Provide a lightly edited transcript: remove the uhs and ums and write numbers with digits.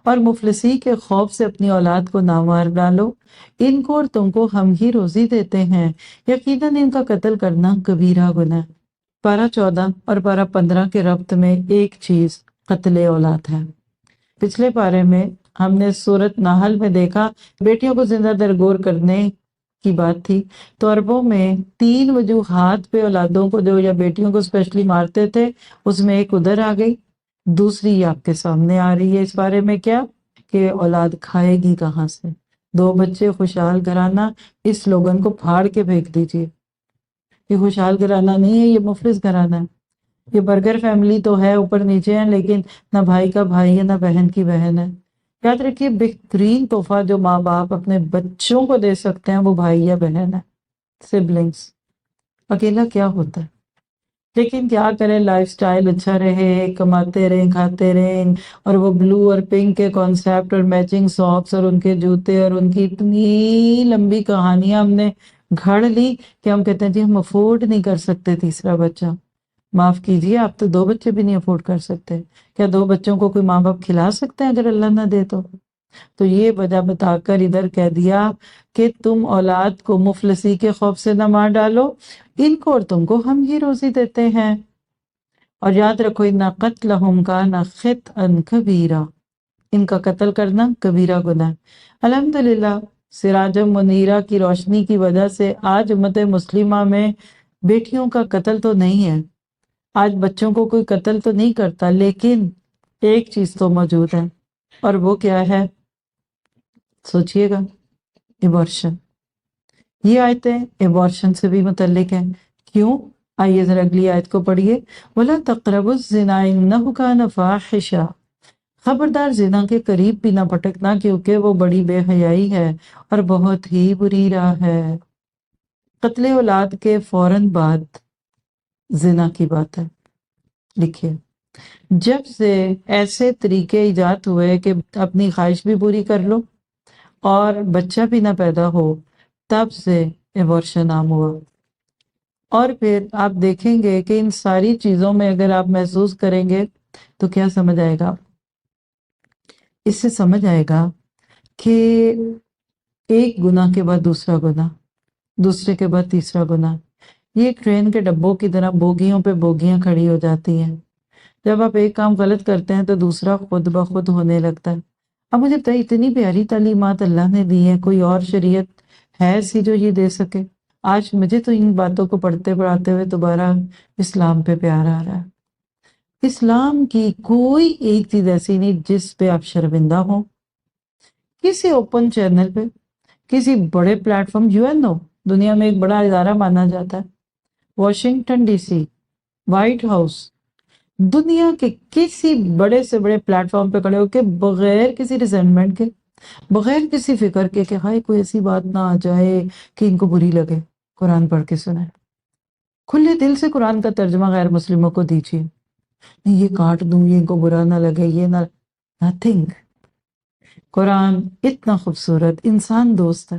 اور مفلسی کے خوف سے اپنی اولاد کو نہ مار ڈالو، ان کو اور تم کو ہم ہی روزی دیتے ہیں، یقیناً ان کا قتل کرنا کبیرہ گناہ ہے۔ پارہ 14 اور پارہ 15 کے ربط میں ایک چیز قتل اولاد ہے۔ پچھلے پارے میں ہم نے سورۃ نحل میں دیکھا بیٹیوں کو زندہ درگور کرنے کی بات تھی، تو عربوں میں 3 وجوہات پہ اولادوں کو جو یا بیٹیوں کو اسپیشلی مارتے تھے، اس میں ایک ادھر آ گئی، دوسری یہ آپ کے سامنے آ رہی ہے اس بارے میں کیا کہ اولاد کھائے گی کہاں سے۔ 2 بچے خوشحال گھرانہ، اس سلوگن کو پھاڑ کے پھینک دیجیے۔ یہ خوشحال گھرانہ نہیں ہے، یہ مفلس گھرانہ ہے۔ یہ برگر فیملی تو ہے، اوپر نیچے ہیں، لیکن نہ بھائی کا بھائی ہے نہ بہن کی بہن ہے۔ یاد رکھیے بہترین تحفہ جو ماں باپ اپنے بچوں کو دے سکتے ہیں وہ بھائی یا بہن ہے، سبلنگس۔ اکیلا کیا ہوتا ہے، لیکن کیا کریں، لائف سٹائل اچھا رہے، کماتے رہیں کھاتے رہیں، اور وہ بلو اور پنک کے کانسیپٹ اور میچنگ ساکس اور ان کے جوتے اور ان کی اتنی لمبی کہانیاں ہم نے گھڑ لی کہ ہم کہتے ہیں جی ہم افورڈ نہیں کر سکتے تیسرا بچہ۔ معاف کیجیے، آپ تو 2 بچے بھی نہیں افورڈ کر سکتے، کیا 2 بچوں کو کوئی ماں باپ کھلا سکتے ہیں اگر اللہ نہ دے تو یہ وجہ بتا کر ادھر کہہ دیا کہ تم اولاد کو مفلسی کے خوف سے نہ مار ڈالو، ان کو اور تم کو ہم ہی روزی دیتے ہیں۔ اور یاد رکھو ان قتلہم کان خطئا کبیرہ، ان کا قتل کرنا کبیرہ گناہ ہے۔ الحمدللہ سراج منیرہ کی روشنی کی وجہ سے آج امت مسلمہ میں بیٹیوں کا قتل تو نہیں ہے، آج بچوں کو کوئی قتل تو نہیں کرتا، لیکن ایک چیز تو موجود ہے، اور وہ کیا ہے، سوچئے گا، ایبارشن۔ یہ آیتیں ایبارشن سے بھی متعلق ہیں، کیوں؟ آئیے ذرا اگلی آیت کو پڑھیے۔ وَلَا تَقْرَبُوا الزِّنَا إِنَّهُ كَانَ فَاحِشًا، خبردار زنا کے قریب بھی نہ پھٹکنا کیونکہ وہ بڑی بے حیائی ہے اور بہت ہی بری راہ ہے۔ قتل اولاد کے فوراً بعد زنا کی بات ہے۔ لکھیے، جب سے ایسے طریقے ایجاد ہوئے کہ اپنی خواہش بھی پوری کر لو اور بچہ بھی نہ پیدا ہو، تب سے ایبارشن عام ہوا۔ اور پھر آپ دیکھیں گے کہ ان ساری چیزوں میں اگر آپ محسوس کریں گے تو کیا سمجھ آئے گا؟ اس سے سمجھ آئے گا کہ ایک گناہ کے بعد دوسرا گناہ، دوسرے کے بعد تیسرا گناہ، یہ ایک ٹرین کے ڈبوں کی طرح بوگیوں پہ بوگیاں کھڑی ہو جاتی ہیں۔ جب آپ ایک کام غلط کرتے ہیں تو دوسرا خود بخود ہونے لگتا ہے۔ اب مجھے بتائیے اتنی پیاری تعلیمات اللہ نے دی ہیں، کوئی اور شریعت ہے ایسی جو یہ دے سکے؟ آج مجھے تو ان باتوں کو پڑھتے پڑھاتے ہوئے دوبارہ اسلام پہ پیار آ رہا ہے۔ اسلام کی کوئی ایک چیز ایسی نہیں جس پہ آپ شرمندہ ہوں۔ کسی اوپن چینل پہ، کسی بڑے پلیٹ فارم، UN دنیا میں ایک بڑا ادارہ مانا جاتا ہے، واشنگٹن DC، وائٹ ہاؤس، دنیا کے کسی بڑے سے بڑے پلیٹ فارم پہ کھڑے ہو کے بغیر کسی ریزنٹمنٹ کے، بغیر کسی فکر کے کہ ہائے کوئی ایسی بات نہ آ جائے کہ ان کو بری لگے، قرآن پڑھ کے سنائے، کھلے دل سے قرآن کا ترجمہ غیر مسلموں کو دیجیے۔ نہیں یہ کاٹ دوں، یہ ان کو برا نہ لگے، یہ نہ، نتھنگ۔ قرآن اتنا خوبصورت انسان دوست ہے،